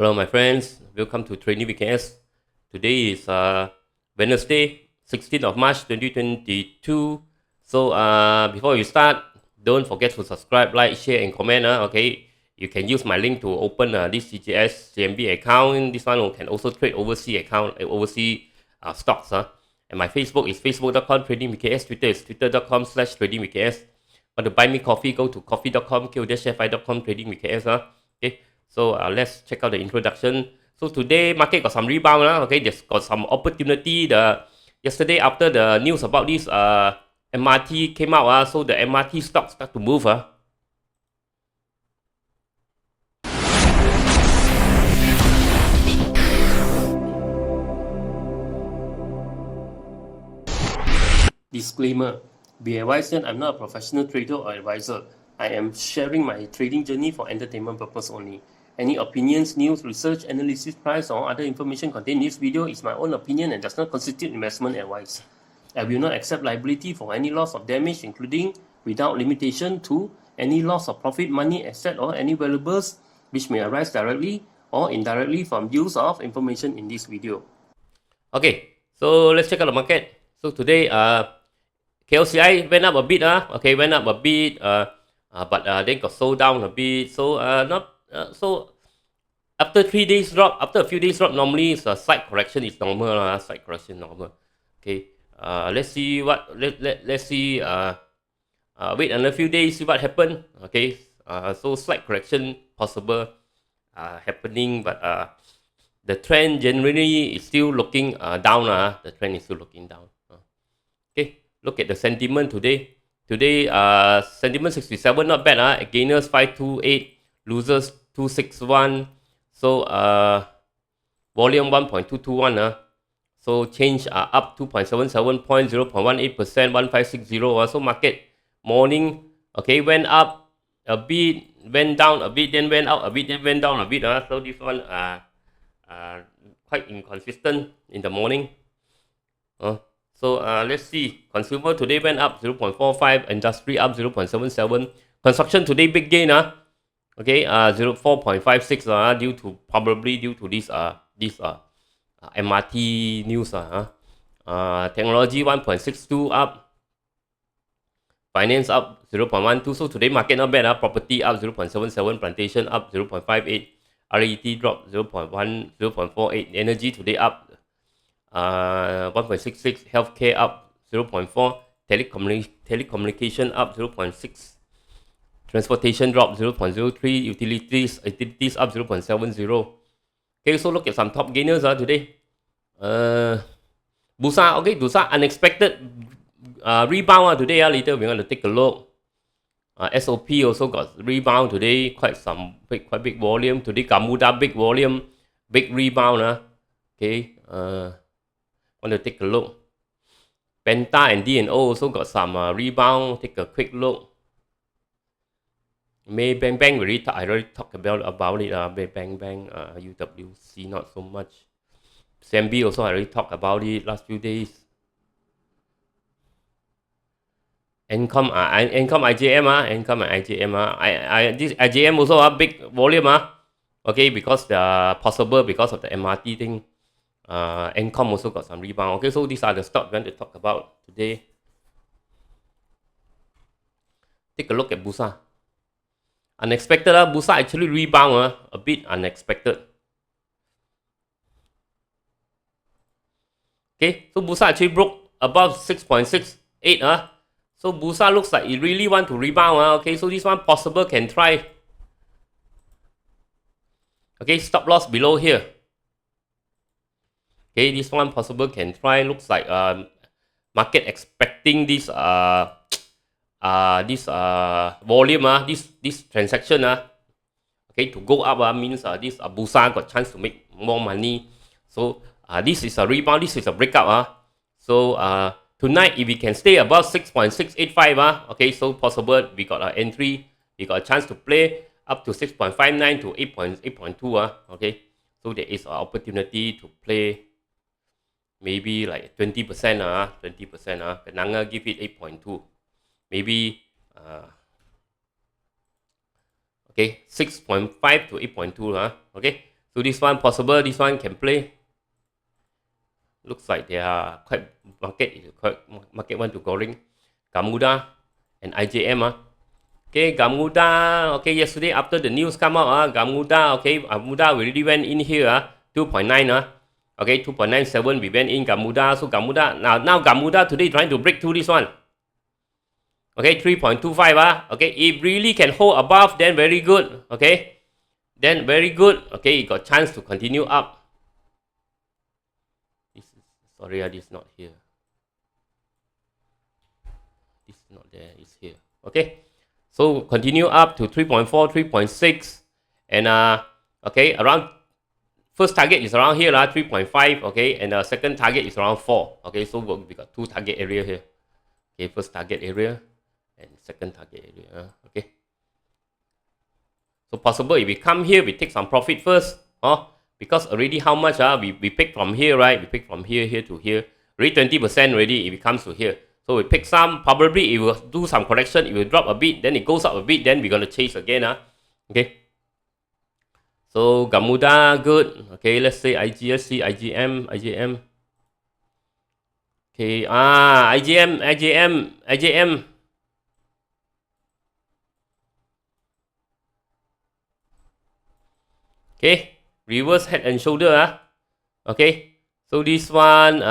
Hello my friends, welcome to Trading VKS. Today is Wednesday, 16th of March 2022. So before we start, don't forget to subscribe, like, share and comment. Okay, you can use my link to open this CGS-CIMB account. This one can also trade overseas account, overseas stocks. And my Facebook is facebook.com tradingvks, Twitter is twitter.com/tradingvks. Want to buy me coffee, go to coffee.com, ko-fi.com tradingvks. Okay. So let's check out the introduction. So today market got some rebound. Okay, there's got some opportunity. Yesterday after the news about this MRT came out, so the MRT stocks start to move. Disclaimer: be advised that I'm not a professional trader or advisor. I am sharing my trading journey for entertainment purpose only. Any opinions, news, research, analysis, price, or other information contained in this video is my own opinion and does not constitute investment advice. I will not accept liability for any loss or damage, including, without limitation to, any loss of profit, money, asset, or any valuables which may arise directly or indirectly from use of information in this video. Okay, so let's check out the market. So today, KLCI went up a bit. Okay, went up a bit, but then got sold down a bit. So so after 3 days drop, after a few days drop, normally it's a slight correction is normal. Slight correction normal. Okay. Let's see what let's see. Wait another few days, see what happened. Okay. So slight correction possible happening, but the trend generally is still looking down. The trend is still looking down. Okay. Look at the sentiment today. Today, sentiment 67, not bad. Gainers 528, losers 261. So volume 1.221. So change up 2.77 points, 0.18%, 1560. So market morning, okay, went up a bit, went down a bit, then went up a bit, then went down a bit. So this one quite inconsistent in the morning. So let's see. Consumer today went up 0.45, industry up 0.77. Construction today big gain. Okay, 4.56 probably due to this MRT news. Technology 1.62 up. Finance up 0.12. So today market not bad. Property up 0.77. Plantation up 0.58. RET drop 0.1, 0.48. Energy today up 1.66, healthcare up 0.4, telecommunication up 0.6, transportation drop 0.03, utilities up 0.70. Okay, so look at some top gainers today. BURSA, okay, BURSA unexpected rebound today. Later we're going to take a look. SOP also got rebound today, quite big volume today. GAMUDA big volume, big rebound. Okay. Want to take a look. Penta and D&O also got some rebound. Take a quick look. Maybank I already talked about it. Maybank, UWC not so much. CIMB also I already talked about it last few days. ANCOM, IJM, ANCOM and IJM. This IJM also a big volume. Okay, because because of the MRT thing. ANCOM also got some rebound. Okay, so these are the stocks we want to talk about today. Take a look at BURSA. Unexpected, BURSA actually rebound a bit unexpected. Okay, so BURSA actually broke above 6.68. So BURSA looks like it really want to rebound. Okay, so this one possible can try. Okay, stop loss below here. Okay, this one possible can try. Looks like market expecting this volume this transaction okay, to go up means this BURSA got chance to make more money. So this is a rebound. This is a breakout. So tonight if we can stay above 6.685 okay, so possible we got an entry. We got a chance to play up to 6.59 to 8.2 okay. So there is an opportunity to play. Maybe like 20%, 20%. Kenanga give it 8.2. Maybe okay, 6.5 to 8.2. Okay, So this one possible, this one can play. Looks like they are quite market want to go ring. GAMUDA and IJM. Okay, GAMUDA. Okay, yesterday after the news come out, GAMUDA. Okay, GAMUDA we already went in here. 2.9. Okay, 2.97 we went in GAMUDA. So GAMUDA now GAMUDA today trying to break through this one. Okay, 3.25. Okay, if really can hold above, then very good. Okay, then very good. Okay, it got chance to continue up. Sorry, this is not here. This is not there. It's here. Okay, so continue up to 3.4, 3.6, and okay, around first target is around here 3.5. Okay, and the second target is around 4. Okay, so we got two target area here. Okay, first target area and second target area. Okay, so possible if we come here, we take some profit first. Because already how much we pick from here, right? We pick from here to here. Already 20% already if it comes to here. So we pick some, probably it will do some correction, it will drop a bit, then it goes up a bit, then we're gonna chase again. Okay. So GAMUDA good. Okay, let's say IGSC, IJM. Okay, IJM. Okay, reverse head and shoulder. Okay, so this one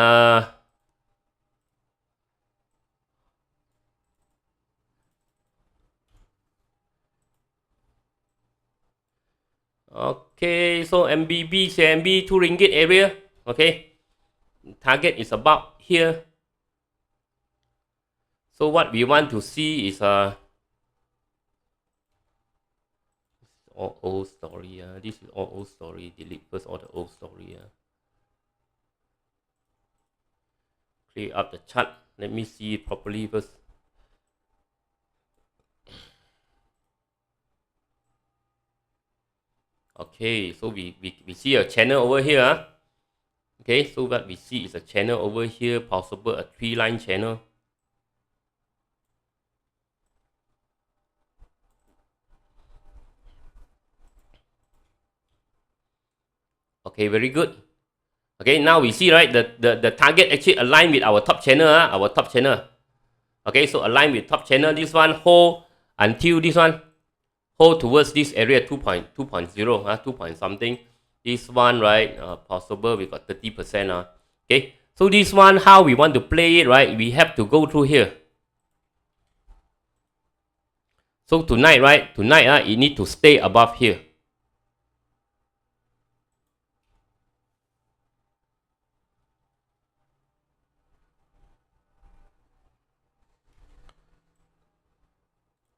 okay, so MBB, CMB, 2 ringgit area. Okay, target is about here. So what we want to see is all old story. This is all old story. Delete first all the old story. Clear up the chart. Let me see it properly first. Okay, so we see a channel over here. Okay, so what we see is a channel over here, possible a 3-line channel. Okay, very good. Okay, now we see, right, the target actually aligned with our top channel. Okay, so align with top channel. This one hold until this one hold towards this area 2.0, 2 point something. This one, right, possible we got 30%. Okay, so this one, how we want to play it, right? We have to go through here. So tonight, right, it need to stay above here.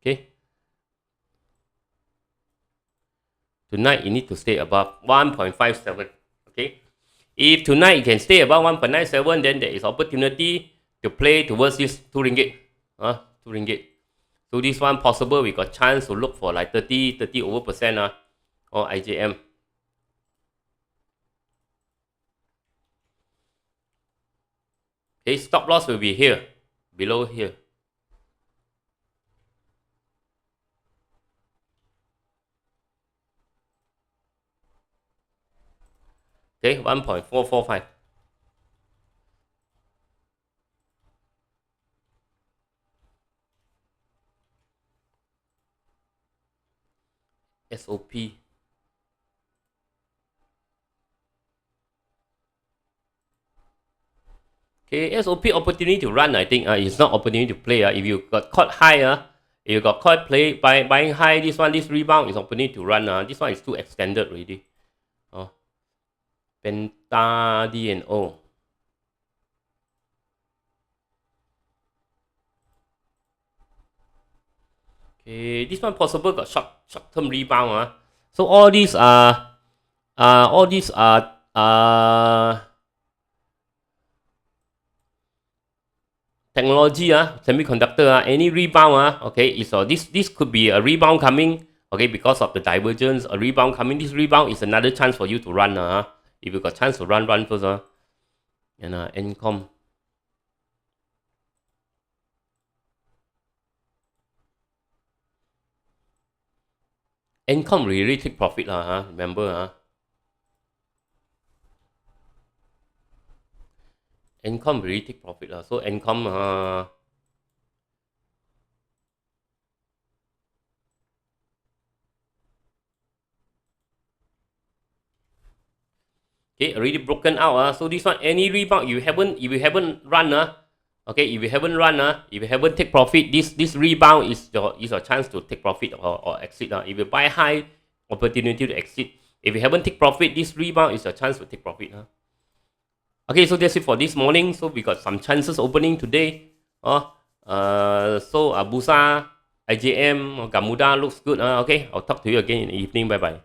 Okay. Tonight, you need to stay above 1.57. Okay. If tonight you can stay above 1.97, then there is opportunity to play towards this 2 ringgit. 2 ringgit. So this one possible, we got chance to look for like 30 over percent or IJM. Okay, stop loss will be here, below here. Okay, 1.445. SOP. Okay, SOP opportunity to run, I think it's not opportunity to play. If you got caught high, if you got caught buying high, this rebound is opportunity to run. This one is too extended already. Penta, D&O. Okay, this one possible got short-term rebound. So all these are technology, semiconductor, any rebound, okay, is this could be a rebound coming, okay, because of the divergence, a rebound coming. This rebound is another chance for you to run, if you got chance to run first, and ANCOM. ANCOM really take profit, remember, ANCOM really take profit. So ANCOM, okay, already broken out. So this one, any rebound, if you haven't run, okay, if you haven't run, if you haven't take profit, this rebound is your chance to take profit or exit. If you buy high, opportunity to exit. If you haven't take profit, this rebound is your chance to take profit. Okay, so that's it for this morning. So we got some chances opening today. So BURSA, IJM, GAMUDA looks good. Okay, I'll talk to you again in the evening. Bye bye.